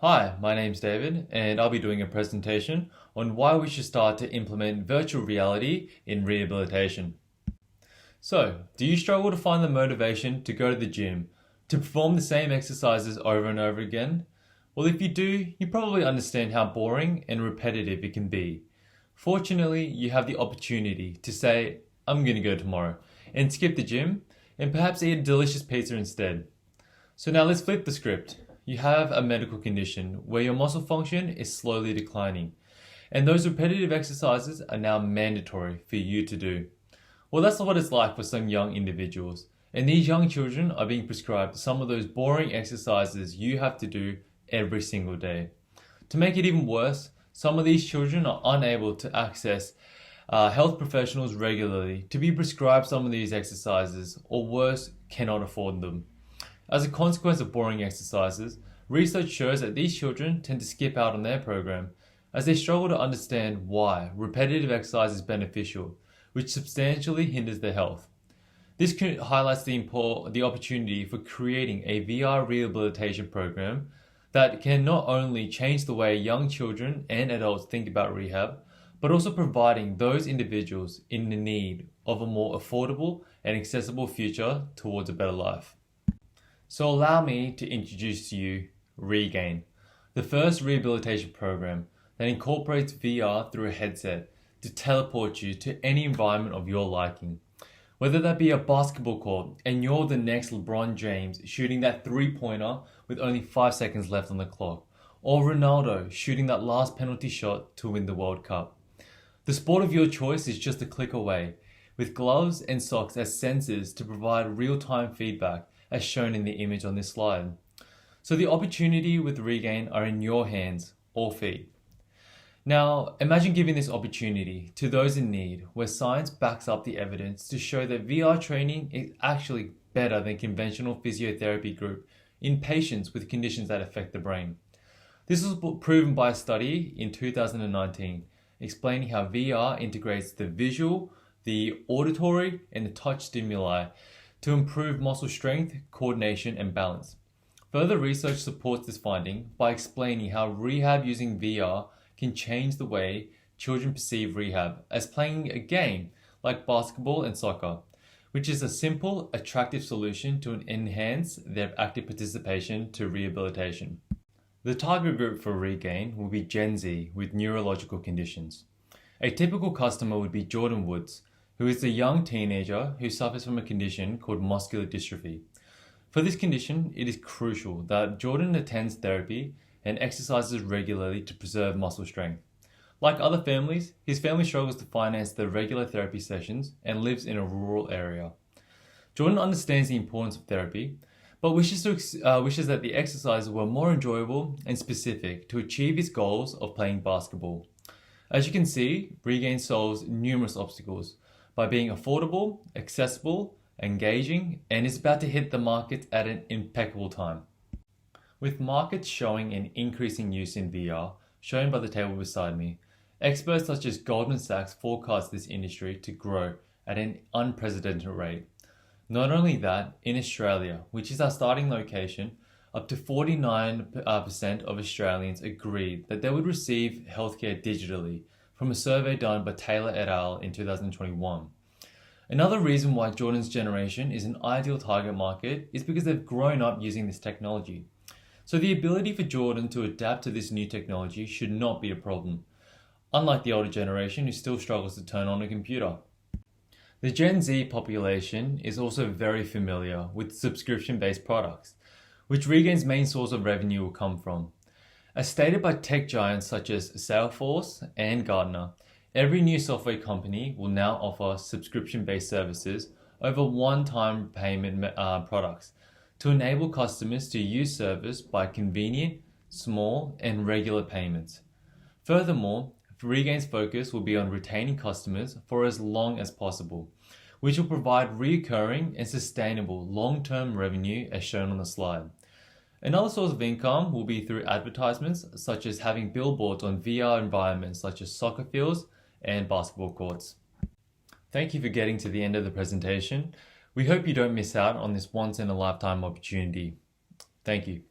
Hi, my name's David, and I'll be doing a presentation on why we should start to implement virtual reality in rehabilitation. So, do you struggle to find the motivation to go to the gym, to perform the same exercises over and over again? Well, if you do, you probably understand how boring and repetitive it can be. Fortunately, you have the opportunity to say, I'm going to go tomorrow, and skip the gym, and perhaps eat a delicious pizza instead. So now let's flip the script. You have a medical condition where your muscle function is slowly declining, and those repetitive exercises are now mandatory for you to do. Well, that's what it's like for some young individuals, and these young children are being prescribed some of those boring exercises you have to do every single day. To make it even worse, some of these children are unable to access health professionals regularly to be prescribed some of these exercises, or worse, cannot afford them. As a consequence of boring exercises, research shows that these children tend to skip out on their program as they struggle to understand why repetitive exercise is beneficial, which substantially hinders their health. This highlights the opportunity for creating a VR rehabilitation program that can not only change the way young children and adults think about rehab, but also providing those individuals in the need of a more affordable and accessible future towards a better life. So allow me to introduce to you Regain, the first rehabilitation program that incorporates VR through a headset to teleport you to any environment of your liking. Whether that be a basketball court and you're the next LeBron James shooting that three-pointer with only 5 seconds left on the clock, or Ronaldo shooting that last penalty shot to win the World Cup. The sport of your choice is just a click away, with gloves and socks as sensors to provide real-time feedback as shown in the image on this slide. So the opportunity with Regain are in your hands or feet. Now, imagine giving this opportunity to those in need where science backs up the evidence to show that VR training is actually better than conventional physiotherapy group in patients with conditions that affect the brain. This was proven by a study in 2019 explaining how VR integrates the visual, the auditory, and the touch stimuli to improve muscle strength, coordination, and balance. Further research supports this finding by explaining how rehab using VR can change the way children perceive rehab as playing a game like basketball and soccer, which is a simple, attractive solution to enhance their active participation to rehabilitation. The target group for Regain will be Gen Z with neurological conditions. A typical customer would be Jordan Woods, who is a young teenager who suffers from a condition called muscular dystrophy. For this condition, it is crucial that Jordan attends therapy and exercises regularly to preserve muscle strength. Like other families, his family struggles to finance the regular therapy sessions and lives in a rural area. Jordan understands the importance of therapy, but wishes that the exercises were more enjoyable and specific to achieve his goals of playing basketball. As you can see, Regain solves numerous obstacles by being affordable, accessible, engaging, and is about to hit the market at an impeccable time. With markets showing an increasing use in VR, shown by the table beside me, experts such as Goldman Sachs forecast this industry to grow at an unprecedented rate. Not only that, in Australia, which is our starting location, up to 49% of Australians agreed that they would receive healthcare digitally from a survey done by Taylor et al. In 2021. Another reason why Jordan's generation is an ideal target market is because they've grown up using this technology. So the ability for Jordan to adapt to this new technology should not be a problem, unlike the older generation who still struggles to turn on a computer. The Gen Z population is also very familiar with subscription-based products, which Regain's main source of revenue will come from. As stated by tech giants such as Salesforce and Gartner, every new software company will now offer subscription-based services over one-time payment products to enable customers to use service by convenient, small, and regular payments. Furthermore, Regain's focus will be on retaining customers for as long as possible, which will provide recurring and sustainable long-term revenue as shown on the slide. Another source of income will be through advertisements, such as having billboards on VR environments such as soccer fields and basketball courts. Thank you for getting to the end of the presentation. We hope you don't miss out on this once-in-a-lifetime opportunity. Thank you.